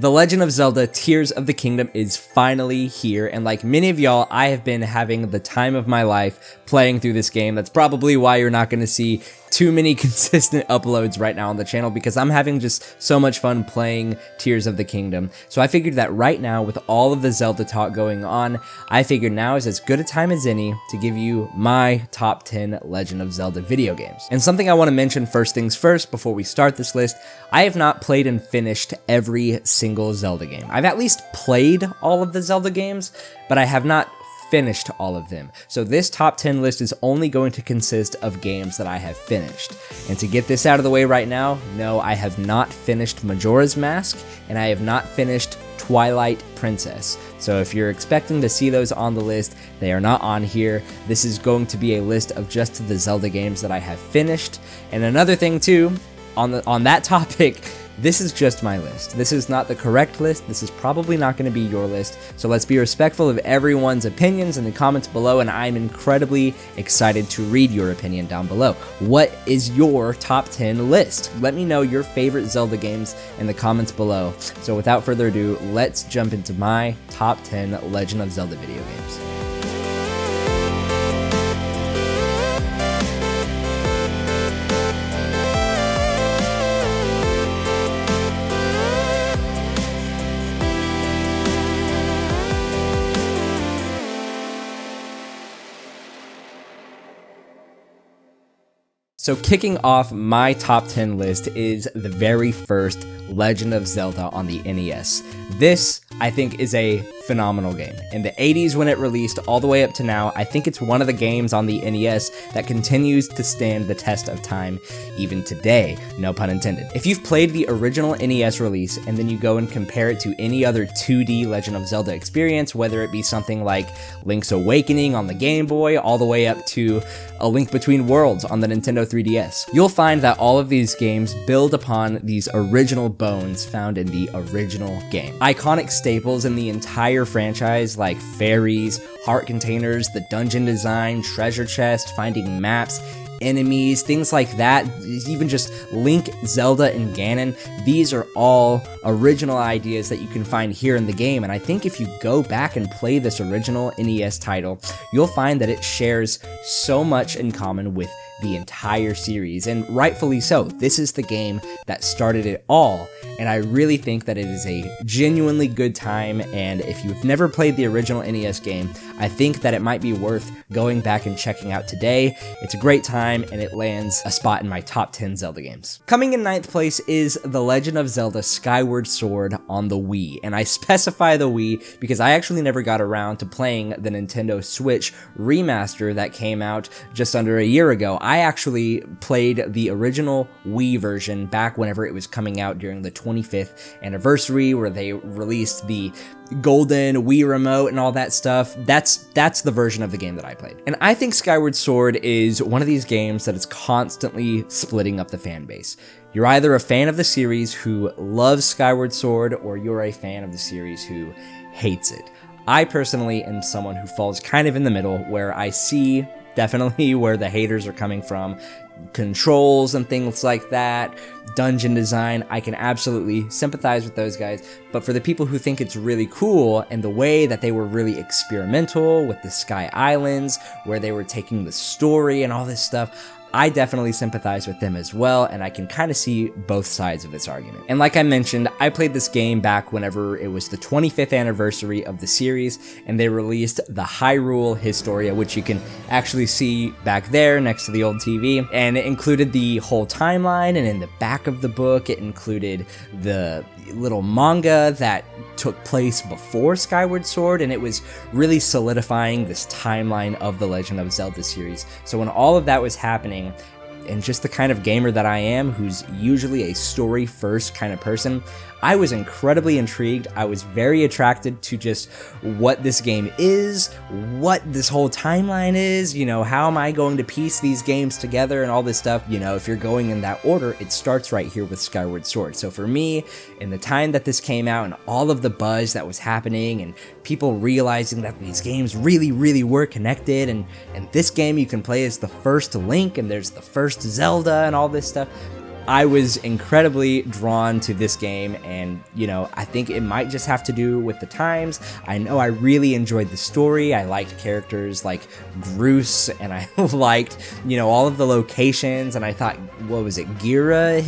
The Legend of Zelda Tears of the Kingdom is finally here, and like many of y'all, I have been having the time of my life playing through this game. That's probably why you're not going to see too many consistent uploads right now on the channel, because I'm having just so much fun playing Tears of the Kingdom. So I figured that right now, with all of the Zelda talk going on, I figured now is as good a time as any to give you my top 10 Legend of Zelda video games. And something I want to mention first things first before we start this list, I have not played and finished every single Zelda game. I've at least played all of the Zelda games, but I have not finished all of them. So this top 10 list is only going to consist of games that I have finished. And to get this out of the way right now, no, I have not finished Majora's Mask, and I have not finished Twilight Princess. So if you're expecting to see those on the list, they are not on here. This is going to be a list of just the Zelda games that I have finished. And another thing too, on that topic, this is just my list. This is not the correct list. This is probably not going to be your list. So let's be respectful of everyone's opinions in the comments below, and I'm incredibly excited to read your opinion down below. What is your top 10 list? Let me know your favorite Zelda games in the comments below. So without further ado, let's jump into my top 10 Legend of Zelda video games. So kicking off my top 10 list is the very first Legend of Zelda on the NES. This, I think, is a phenomenal game. In the 80s when it released all the way up to now, I think it's one of the games on the NES that continues to stand the test of time even today, no pun intended. If you've played the original NES release and then you go and compare it to any other 2D Legend of Zelda experience, whether it be something like Link's Awakening on the Game Boy all the way up to A Link Between Worlds on the Nintendo 3DS, you'll find that all of these games build upon these original bones found in the original game. Iconic staples in the entire franchise like fairies, heart containers, the dungeon design, treasure chest, finding maps, enemies, things like that, even just Link, Zelda, and Ganon, these are all original ideas that you can find here in the game, and I think if you go back and play this original NES title, you'll find that it shares so much in common with the entire series, and rightfully so. This is the game that started it all, and I really think that it is a genuinely good time, and if you've never played the original NES game, I think that it might be worth going back and checking out today. It's a great time, and it lands a spot in my top 10 Zelda games. Coming in 9th place is The Legend of Zelda Skyward Sword on the Wii, and I specify the Wii because I actually never got around to playing the Nintendo Switch remaster that came out just under a year ago. I actually played the original Wii version back whenever it was coming out during the 25th anniversary, where they released the golden Wii remote and all that stuff. That's the version of the game that I played. And I think Skyward Sword is one of these games that is constantly splitting up the fan base. You're either a fan of the series who loves Skyward Sword, or you're a fan of the series who hates it. I personally am someone who falls kind of in the middle, where I see definitely where the haters are coming from. Controls and things like that, dungeon design, I can absolutely sympathize with those guys, but for the people who think it's really cool and the way that they were really experimental with the Sky Islands, where they were taking the story and all this stuff, I definitely sympathize with them as well, and I can kind of see both sides of this argument. And like I mentioned, I played this game back whenever it was the 25th anniversary of the series, and they released the Hyrule Historia, which you can actually see back there next to the old TV, and it included the whole timeline, and in the back of the book, it included the little manga that took place before Skyward Sword, and it was really solidifying this timeline of the Legend of Zelda series. So when all of that was happening, and just the kind of gamer that I am, who's usually a story-first kind of person, I was incredibly intrigued. I was very attracted to just what this game is, what this whole timeline is, you know, how am I going to piece these games together and all this stuff. You know, if you're going in that order, it starts right here with Skyward Sword. So for me, in the time that this came out and all of the buzz that was happening and people realizing that these games really were connected, and this game you can play as the first Link and there's the first Zelda and all this stuff, I was incredibly drawn to this game, and you know, I think it might just have to do with the times. I know I really enjoyed the story. I liked characters like Groose, and I liked, you know, all of the locations, and I thought, what was it, Gira,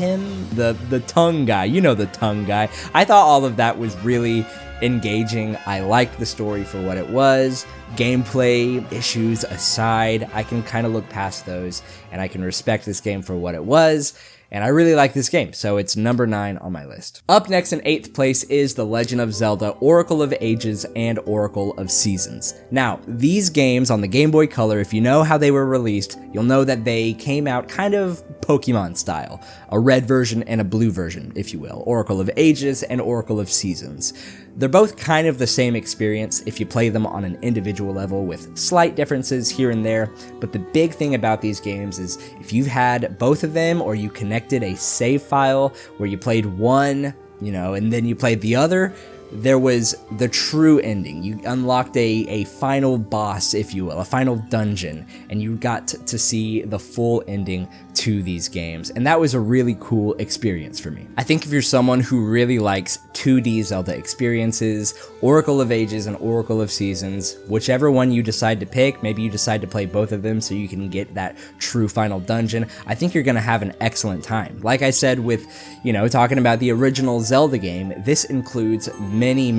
the tongue guy, you know, the tongue guy. I thought all of that was really engaging. I liked the story for what it was. Gameplay issues aside, I can kind of look past those, and I can respect this game for what it was. And I really like this game, so it's number 9 on my list. Up next in 8th place is The Legend of Zelda, Oracle of Ages and Oracle of Seasons. Now, these games on the Game Boy Color, if you know how they were released, you'll know that they came out kind of Pokemon style. A red version and a blue version, if you will. Oracle of Ages and Oracle of Seasons. They're both kind of the same experience if you play them on an individual level with slight differences here and there, but the big thing about these games is if you've had both of them or you connected a save file where you played one, you know, and then you played the other, there was the true ending. You unlocked a final boss, if you will, a final dungeon, and you got to see the full ending to these games, and that was a really cool experience for me. I think if you're someone who really likes 2D Zelda experiences, Oracle of Ages and Oracle of Seasons, whichever one you decide to pick, maybe you decide to play both of them so you can get that true final dungeon, I think you're gonna have an excellent time. Like I said with, you know, talking about the original Zelda game, this includes many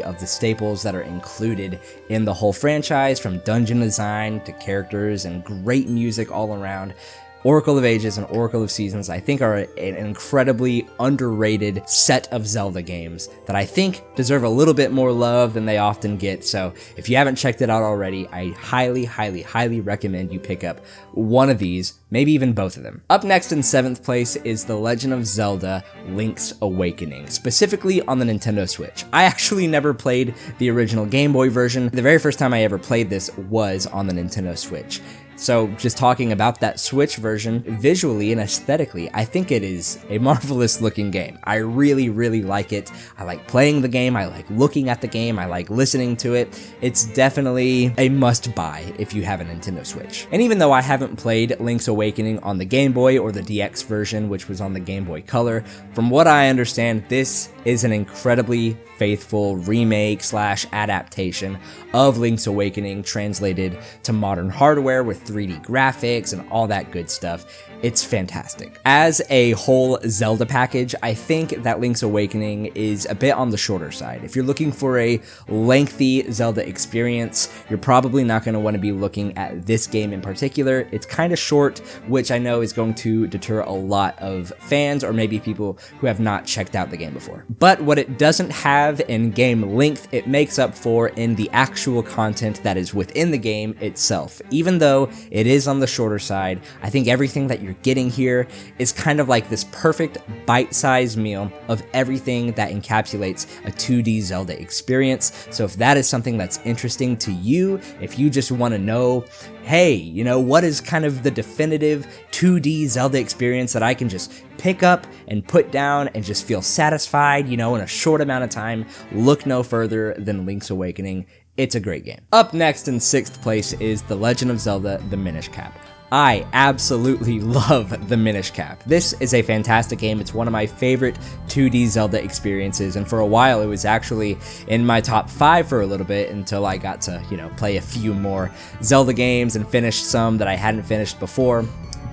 of the staples that are included in the whole franchise, from dungeon design to characters and great music all around. Oracle of Ages and Oracle of Seasons, I think, are an incredibly underrated set of Zelda games that I think deserve a little bit more love than they often get. So if you haven't checked it out already, I highly recommend you pick up one of these, maybe even both of them. Up next in 7th place is The Legend of Zelda Link's Awakening, specifically on the Nintendo Switch. I actually never played the original Game Boy version. The very first time I ever played this was on the Nintendo Switch. So just talking about that Switch version, visually and aesthetically, I think it is a marvelous looking game. I really like it. I like playing the game, I like looking at the game, I like listening to it. It's definitely a must buy if you have a Nintendo Switch. And even though I haven't played Link's Awakening on the Game Boy or the DX version, which was on the Game Boy Color, from what I understand, this is an incredibly faithful remake / adaptation of Link's Awakening translated to modern hardware with 3D graphics and all that good stuff. It's fantastic. As a whole Zelda package, I think that Link's Awakening is a bit on the shorter side. If you're looking for a lengthy Zelda experience, you're probably not going to want to be looking at this game in particular. It's kind of short, which I know is going to deter a lot of fans or maybe people who have not checked out the game before. But what it doesn't have in game length, it makes up for in the actual content that is within the game itself. Even though it is on the shorter side, I think everything that you're getting here is kind of like this perfect bite-sized meal of everything that encapsulates a 2D Zelda experience. So if that is something that's interesting to you, if you just want to know, hey, you know, what is kind of the definitive 2D Zelda experience that I can just pick up and put down and just feel satisfied, you know, in a short amount of time, look no further than Link's Awakening. It's a great game. Up next in 6th place is The Legend of Zelda: The Minish Cap. I absolutely love the Minish Cap. This is a fantastic game. It's one of my favorite 2D Zelda experiences, and for a while it was actually in my top 5 for a little bit until I got to, you know, play a few more Zelda games and finish some that I hadn't finished before.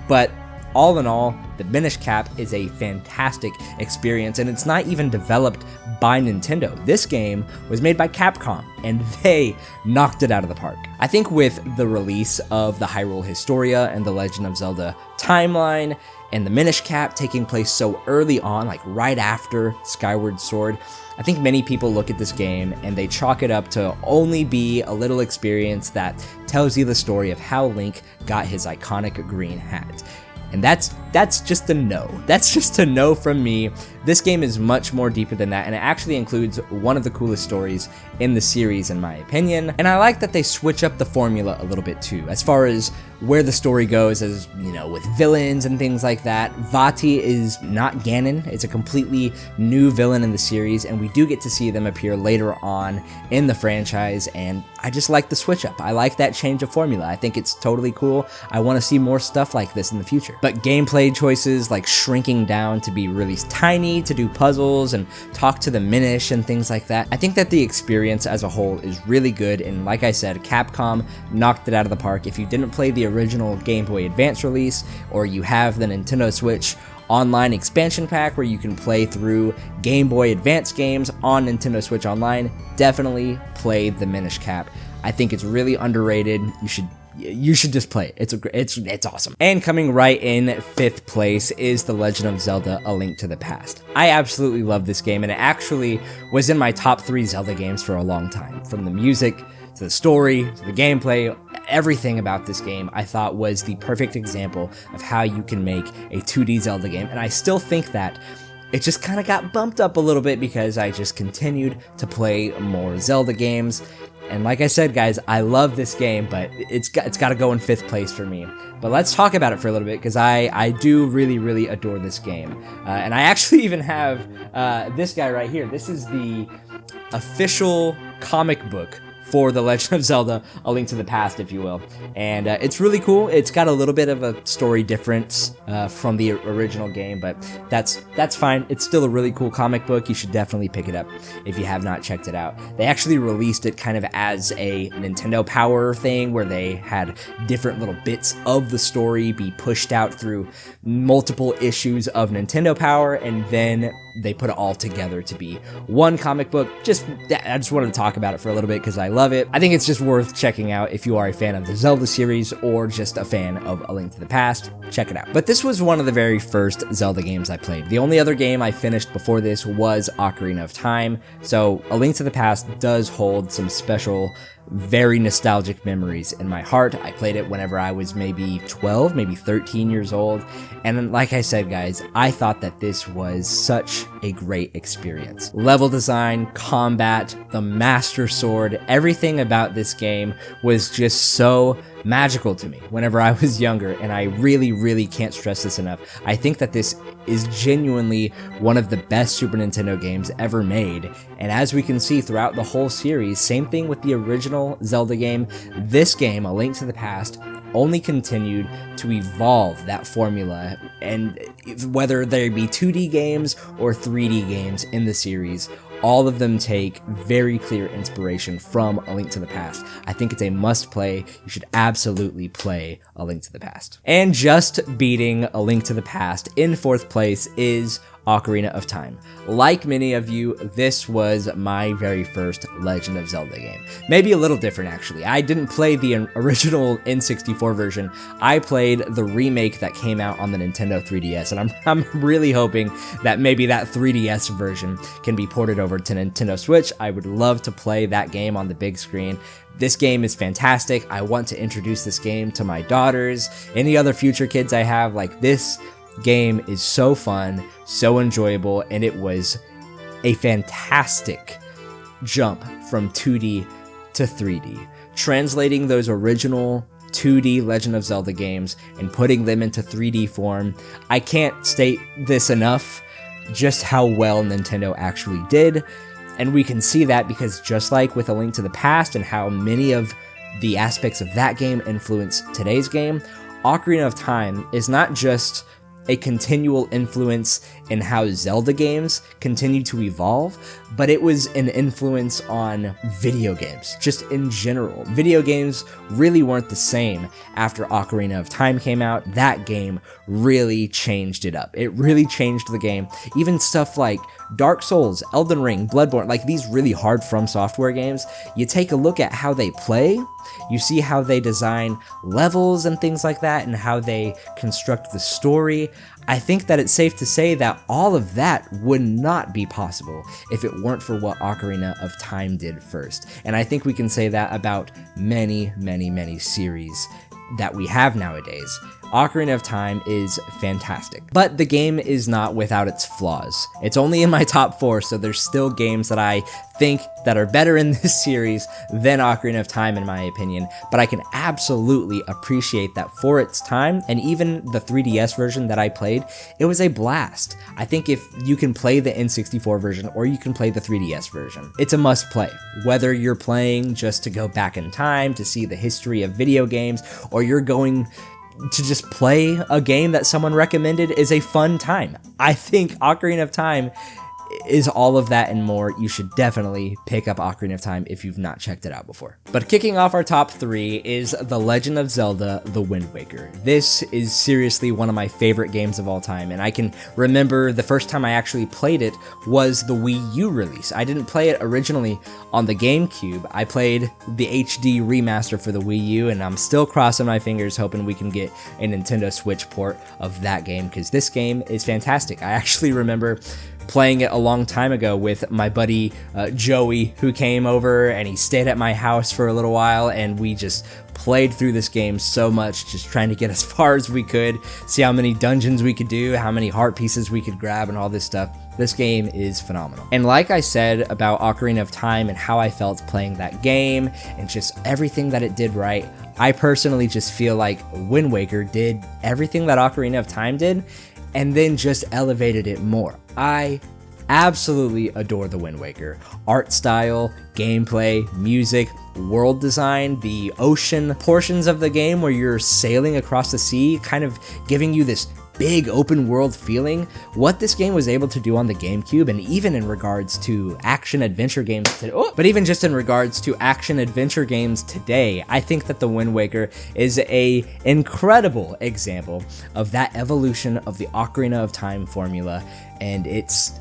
But all in all, the Minish Cap is a fantastic experience, and it's not even developed by Nintendo. This game was made by Capcom, and they knocked it out of the park. I think with the release of the Hyrule Historia and the Legend of Zelda timeline, and the Minish Cap taking place so early on, like right after Skyward Sword, I think many people look at this game and they chalk it up to only be a little experience that tells you the story of how Link got his iconic green hat. And that's just a no. That's just a no from me. This game is much more deeper than that, and it actually includes one of the coolest stories in the series, in my opinion. And I like that they switch up the formula a little bit too, as far as where the story goes, as you know, with villains and things like that. Vati is not Ganon. It's a completely new villain in the series, and we do get to see them appear later on in the franchise, and I just like the switch up. I like that change of formula. I think it's totally cool. I want to see more stuff like this in the future. But gameplay choices like shrinking down to be really tiny, to do puzzles and talk to the Minish and things like that, I think that the experience as a whole is really good, and like I said, Capcom knocked it out of the park. If you didn't play the original Game Boy Advance release, or you have the Nintendo Switch online expansion pack where you can play through Game Boy Advance games on Nintendo Switch Online, definitely play the Minish Cap. I think it's really underrated. You should just play it. It's awesome. And coming right in 5th place is The Legend of Zelda: A Link to the Past. I absolutely love this game, and it actually was in my top 3 Zelda games for a long time. From the music to the story to the gameplay, everything about this game I thought was the perfect example of how you can make a 2D Zelda game, and I still think that it just kind of got bumped up a little bit because I just continued to play more Zelda games. And like I said, guys, I love this game, but it's got to go in 5th place for me. But let's talk about it for a little bit, because I do really adore this game. And I actually even have this guy right here. This is the official comic book for The Legend of Zelda: A Link to the Past, if you will. And it's really cool. It's got a little bit of a story difference from the original game, but that's fine. It's still a really cool comic book. You should definitely pick it up if you have not checked it out. They actually released it kind of as a Nintendo Power thing, where they had different little bits of the story be pushed out through multiple issues of Nintendo Power, and then they put it all together to be one comic book. I just wanted to talk about it for a little bit because I love it. I think it's just worth checking out if you are a fan of the Zelda series or just a fan of A Link to the Past. Check it out. But this was one of the very first Zelda games I played. The only other game I finished before this was Ocarina of Time, so A Link to the Past does hold some special, very nostalgic memories in my heart. I played it whenever I was maybe 12, maybe 13 years old, and like I said, guys, I thought that this was such a great experience. Level design, combat, the Master Sword, everything about this game was just so magical to me whenever I was younger, and I really can't stress this enough. I think that this is genuinely one of the best Super Nintendo games ever made, and as we can see throughout the whole series, same thing with the original Zelda game, this game, A Link to the Past, only continued to evolve that formula, and whether they be 2D games or 3D games in the series, all of them take very clear inspiration from A Link to the Past. I think it's a must-play. You should absolutely play A Link to the Past. And just beating A Link to the Past in 4th place is Ocarina of Time. Like many of you, this was my very first Legend of Zelda game. Maybe a little different, actually. I didn't play the original N64 version. I played the remake that came out on the Nintendo 3DS, and I'm really hoping that maybe that 3DS version can be ported over to Nintendo Switch. I would love to play that game on the big screen. This game is fantastic. I want to introduce this game to my daughters, any other future kids I have. Like, this game is so fun, so enjoyable, and it was a fantastic jump from 2D to 3D. Translating those original 2D Legend of Zelda games and putting them into 3D form, I can't state this enough, just how well Nintendo actually did. And we can see that because just like with A Link to the Past and how many of the aspects of that game influence today's game, Ocarina of Time is not just a continual influence in how Zelda games continue to evolve, but it was an influence on video games, just in general. Video games really weren't the same after Ocarina of Time came out. That game really changed it up. It really changed the game. Even stuff like Dark Souls, Elden Ring, Bloodborne, like these really hard From Software games, you take a look at how they play, you see how they design levels and things like that, and how they construct the story. I think that it's safe to say that all of that would not be possible if it weren't for what Ocarina of Time did first. And I think we can say that about many series that we have nowadays. Ocarina of Time is fantastic. But the game is not without its flaws. It's only in my top 4, so there's still games that I think that are better in this series than Ocarina of Time in my opinion, but I can absolutely appreciate that for its time, and even the 3DS version that I played, it was a blast. I think if you can play the N64 version or you can play the 3DS version, it's a must play. Whether you're playing just to go back in time to see the history of video games, or you're going to just play a game that someone recommended, is a fun time. I think Ocarina of Time is all of that and more. You should definitely pick up Ocarina of Time if you've not checked it out before. But kicking off our top 3 is The Legend of Zelda: The Wind Waker. This is seriously one of my favorite games of all time, and I can remember the first time I actually played it was the Wii U release. I didn't play it originally on the GameCube. I played the HD remaster for the Wii U, and I'm still crossing my fingers hoping we can get a Nintendo Switch port of that game, because this game is fantastic. I actually remember playing it a long time ago with my buddy Joey, who came over and he stayed at my house for a little while, and we just played through this game so much, just trying to get as far as we could, see how many dungeons we could do, how many heart pieces we could grab, and all this stuff. This game is phenomenal. And like I said about Ocarina of Time and how I felt playing that game and just everything that it did right, I personally just feel like Wind Waker did everything that Ocarina of Time did, and then just elevated it more. I absolutely adore the Wind Waker. Art style, gameplay, music, world design, the ocean portions of the game where you're sailing across the sea, kind of giving you this big open world feeling. What this game was able to do on the GameCube, and even in regards to action adventure games but even just in regards to action adventure games today, I think that the Wind Waker is a incredible example of that evolution of the Ocarina of Time formula, and it's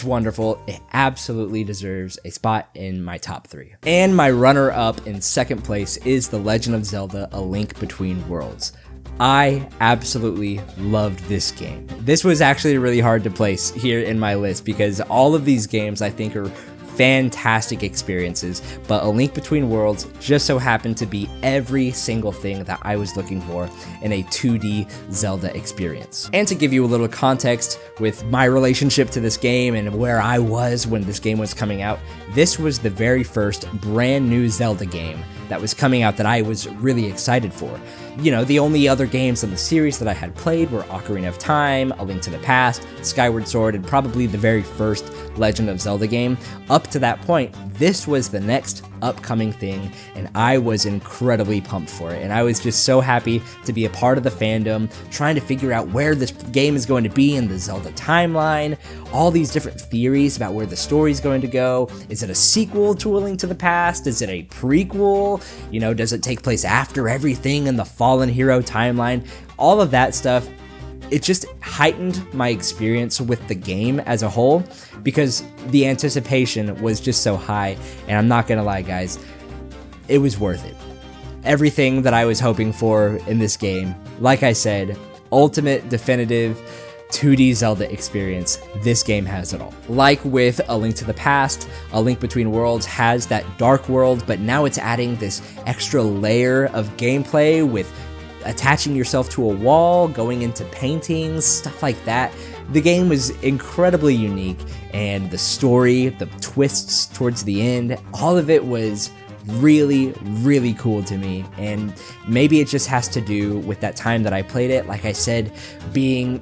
wonderful. It absolutely deserves a spot in my top 3. And my runner-up in second place is The Legend of Zelda: A Link Between Worlds. I absolutely loved this game. This was actually really hard to place here in my list because all of these games I think are fantastic experiences, but A Link Between Worlds just so happened to be every single thing that I was looking for in a 2D Zelda experience. And to give you a little context with my relationship to this game and where I was when this game was coming out, this was the very first brand new Zelda game that was coming out that I was really excited for. You know, the only other games in the series that I had played were Ocarina of Time, A Link to the Past, Skyward Sword, and probably the very first Legend of Zelda game. Up to that point, this was the next upcoming thing, and I was incredibly pumped for it. And I was just so happy to be a part of the fandom, trying to figure out where this game is going to be in the Zelda timeline, all these different theories about where the story's going to go. Is it a sequel to A Link to the Past? Is it a prequel? You know, does it take place after everything in the Fallen Hero timeline? All of that stuff, it just heightened my experience with the game as a whole because the anticipation was just so high, and I'm not gonna lie guys, it was worth it. Everything that I was hoping for in this game, like I said, ultimate definitive 2D Zelda experience, this game has it all. Like with A Link to the Past, A Link Between Worlds has that dark world, but now it's adding this extra layer of gameplay with attaching yourself to a wall, going into paintings, stuff like that. The game was incredibly unique, and the story, the twists towards the end, all of it was really, really cool to me. And maybe it just has to do with that time that I played it. Like I said, being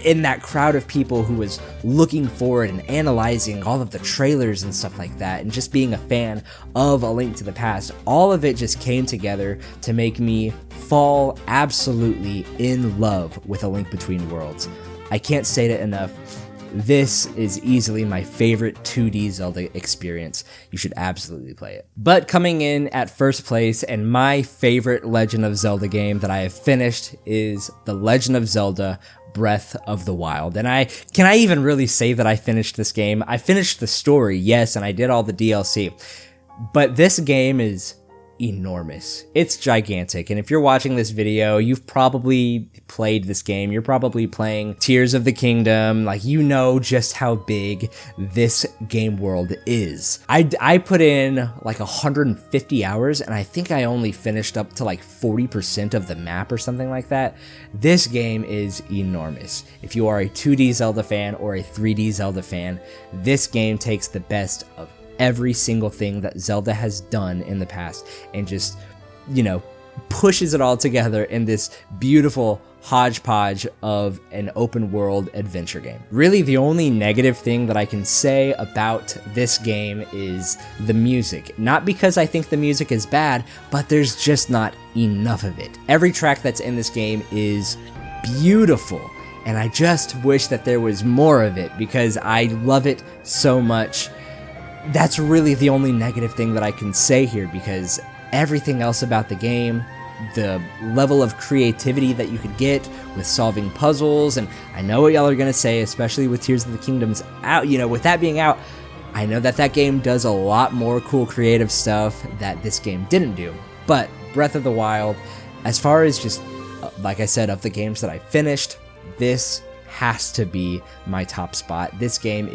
in that crowd of people who was looking forward and analyzing all of the trailers and stuff like that, and just being a fan of A Link to the Past, all of it just came together to make me fall absolutely in love with A Link Between Worlds. I can't state it enough. This is easily my favorite 2D Zelda experience. You should absolutely play it. But coming in at first place and my favorite Legend of Zelda game that I have finished is The Legend of Zelda: Breath of the Wild. And can I even really say that I finished this game? I finished the story, yes, and I did all the DLC. But this game is enormous. It's gigantic. And if you're watching this video, you've probably played this game. You're probably playing Tears of the Kingdom. Like, you know just how big this game world is. I put in like 150 hours, and I think I only finished up to like 40% of the map or something like that. This game is enormous. If you are a 2D Zelda fan or a 3D Zelda fan, this game takes the best of every single thing that Zelda has done in the past and just, you know, pushes it all together in this beautiful hodgepodge of an open world adventure game. Really, the only negative thing that I can say about this game is the music. Not because I think the music is bad, but there's just not enough of it. Every track that's in this game is beautiful, and I just wish that there was more of it because I love it so much. That's really the only negative thing that I can say here, because everything else about the game, the level of creativity that you could get with solving puzzles, and I know what y'all are gonna say, especially with Tears of the Kingdom's out, you know, with that being out, I know that that game does a lot more cool creative stuff that this game didn't do. But Breath of the Wild, as far as just, like I said, of the games that I finished, this has to be my top spot. This game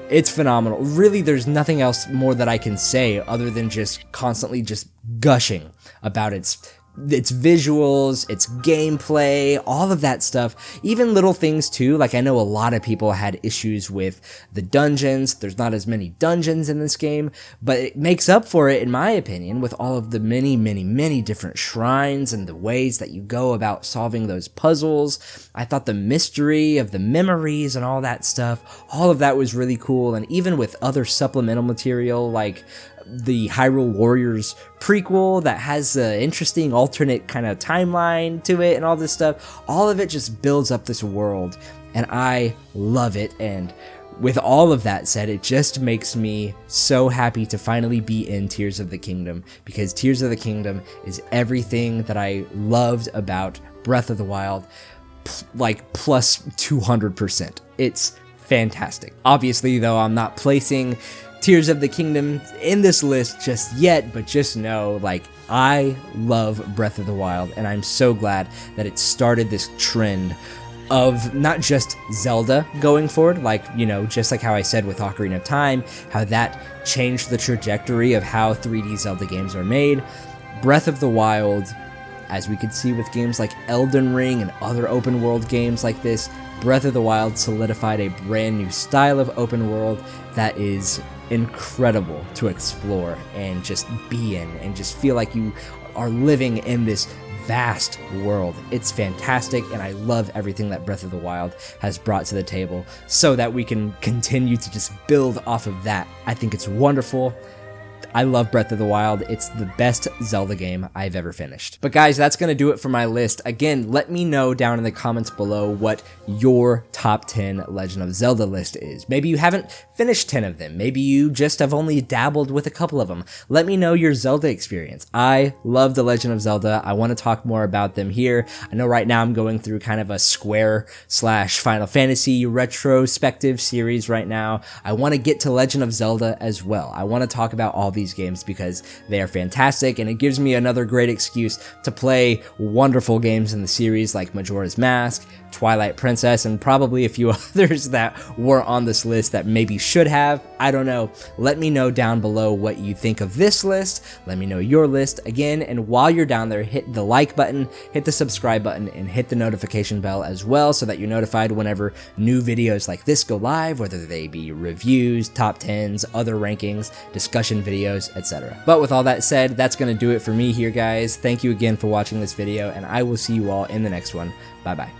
it's phenomenal. Really, there's nothing else more that I can say other than just constantly just gushing about its visuals, its gameplay, all of that stuff. Even little things too, like I know a lot of people had issues with the dungeons. There's not as many dungeons in this game, but it makes up for it, in my opinion, with all of the many different shrines and the ways that you go about solving those puzzles. I thought the mystery of the memories and all that stuff, all of that was really cool. And even with other supplemental material like the Hyrule Warriors prequel that has an interesting alternate kind of timeline to it and all this stuff, all of it just builds up this world, and I love it. And with all of that said, it just makes me so happy to finally be in Tears of the Kingdom, because Tears of the Kingdom is everything that I loved about Breath of the Wild, like plus 200%. It's fantastic. Obviously, though, I'm not placing Tears of the Kingdom in this list just yet, but just know, like, I love Breath of the Wild, and I'm so glad that it started this trend of not just Zelda going forward, like, you know, just like how I said with Ocarina of Time, how that changed the trajectory of how 3D Zelda games are made. Breath of the Wild, as we could see with games like Elden Ring and other open world games like this, Breath of the Wild solidified a brand new style of open world that is incredible to explore and just be in and just feel like you are living in this vast world. It's fantastic, and I love everything that Breath of the Wild has brought to the table so that we can continue to just build off of that. I think it's wonderful. I love Breath of the Wild. It's the best Zelda game I've ever finished. But guys, that's going to do it for my list. Again, let me know down in the comments below what your top 10 Legend of Zelda list is. Maybe you haven't finished 10 of them. Maybe you just have only dabbled with a couple of them. Let me know your Zelda experience. I love The Legend of Zelda. I want to talk more about them here. I know right now I'm going through kind of a Square/Final Fantasy retrospective series right now. I want to get to Legend of Zelda as well. I want to talk about all these games because they are fantastic, and it gives me another great excuse to play wonderful games in the series like Majora's Mask, Twilight Princess, and probably a few others that were on this list that maybe should have. I don't know. Let me know down below what you think of this list. Let me know your list again, and while you're down there, hit the like button, hit the subscribe button, and hit the notification bell as well so that you're notified whenever new videos like this go live, whether they be reviews, top 10s, other rankings, discussion videos, etc. But with all that said, that's going to do it for me here, guys. Thank you again for watching this video, and I will see you all in the next one. Bye-bye.